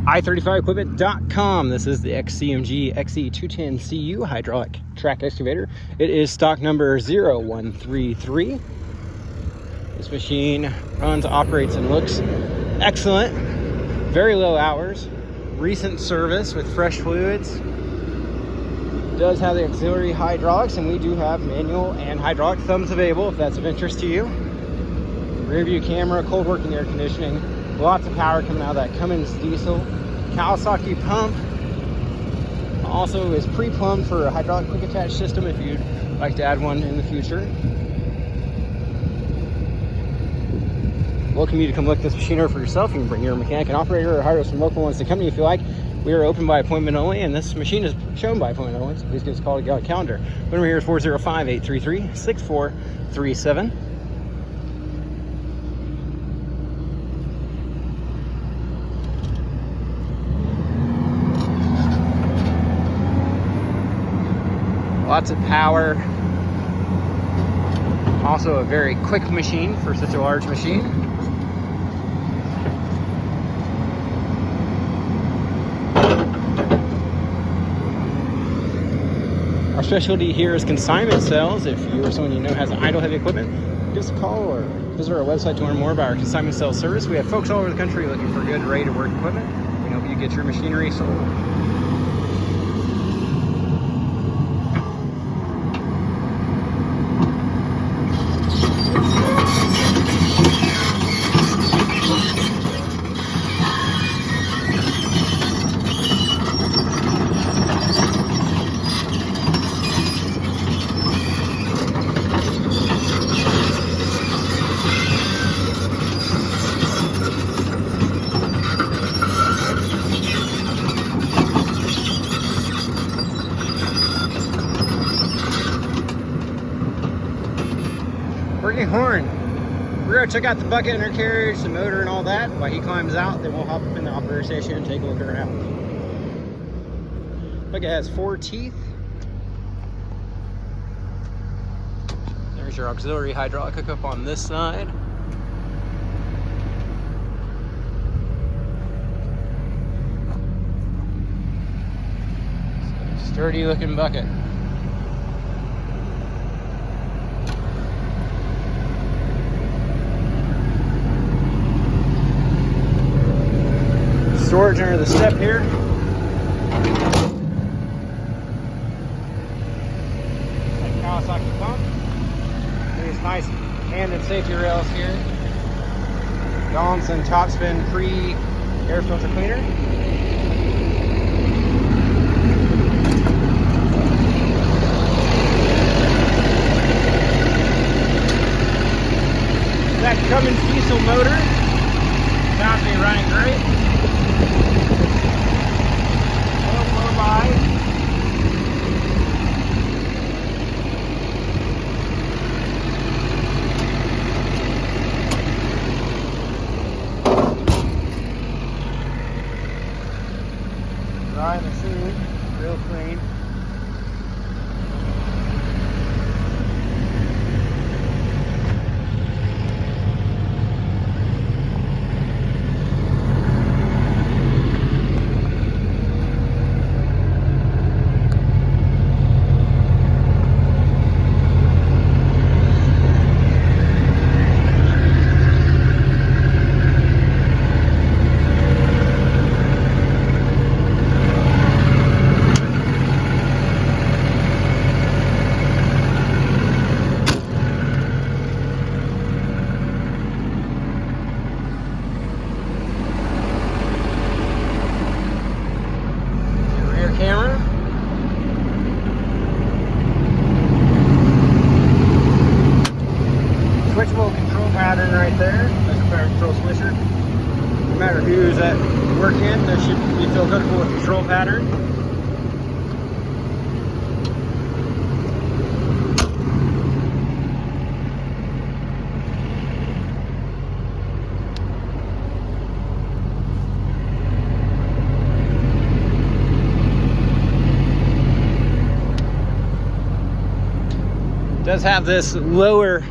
i35equipment.com. This is the XCMG XE210CU hydraulic track excavator. It is stock number 0133. This machine runs, operates, and looks excellent. Very low hours. Recent service with fresh fluids. Does have the auxiliary hydraulics, and we do have manual and hydraulic thumbs available if that's of interest to you. Rear view camera, cold working air conditioning. Lots of power coming out of that Cummins diesel. Kawasaki pump. Also is pre-plumbed for a hydraulic quick attach system if you'd like to add one in the future. Welcome you to come look this machine over for yourself. You can bring your mechanic and operator or hire some local ones to company if you like. We are open by appointment only, and this machine is shown by appointment only, so please give us a call to get on the calendar. The number here is 405-833-6437. Lots of power. Also a very quick machine for such a large machine. Our specialty here is consignment sales. If you or someone you know has idle heavy equipment, give us a call or visit our website to learn more about our consignment sales service. We have folks all over the country looking for good, ready-to-work equipment. We help you get your machinery sold. Working horn. We're going to check out the bucket undercarriage, the motor and all that. While he climbs out, then we'll hop up in the operator station and take a look around. Bucket has 4 teeth. There's your auxiliary hydraulic hookup on this side. So, sturdy looking bucket. Storage under the step here. That Kawasaki pump. These nice hand and safety rails here. Johnson Topspin pre-air filter cleaner. That Cummins diesel motor. Sounds to be running great. Dry machine, real clean. Camera. Switchable control pattern right there. That's a power control switcher. No matter who's at work in, they should be feel comfortable with the control pattern. Does have this lower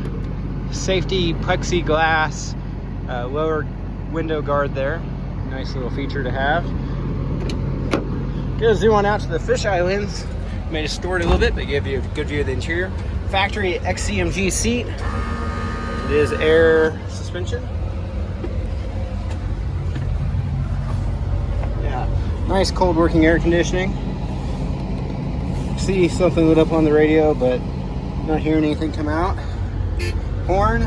safety plexiglass lower window guard there. Nice little feature to have. Gonna zoom on out to the fisheye lens. May distort it a little bit, but give you a good view of the interior. Factory XCMG seat. It is air suspension. Yeah, nice cold working air conditioning. See something lit up on the radio, but not hearing anything come out. Horn,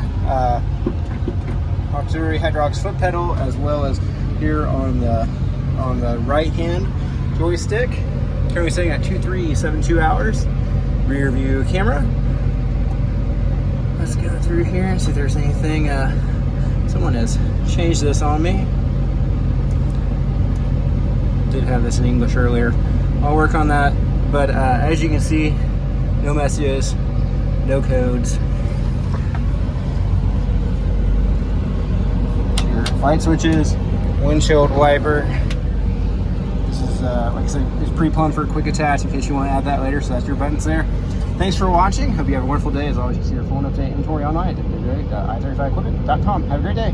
auxiliary hydraulics foot pedal, as well as here on the right hand joystick. Currently sitting at 2372 hours. Rear view camera. Let's go through here and see if there's anything. Someone has changed this on me. Did have this in English earlier. I'll work on that. But as you can see, no messages, no codes. Your light switches, windshield wiper. This is, like I said, it's pre-plumbed for a quick attach in case you want to add that later. So that's your buttons there. Thanks for watching. Hope you have a wonderful day. As always, you see your full and update inventory online at i35equipment.com. Have a great day.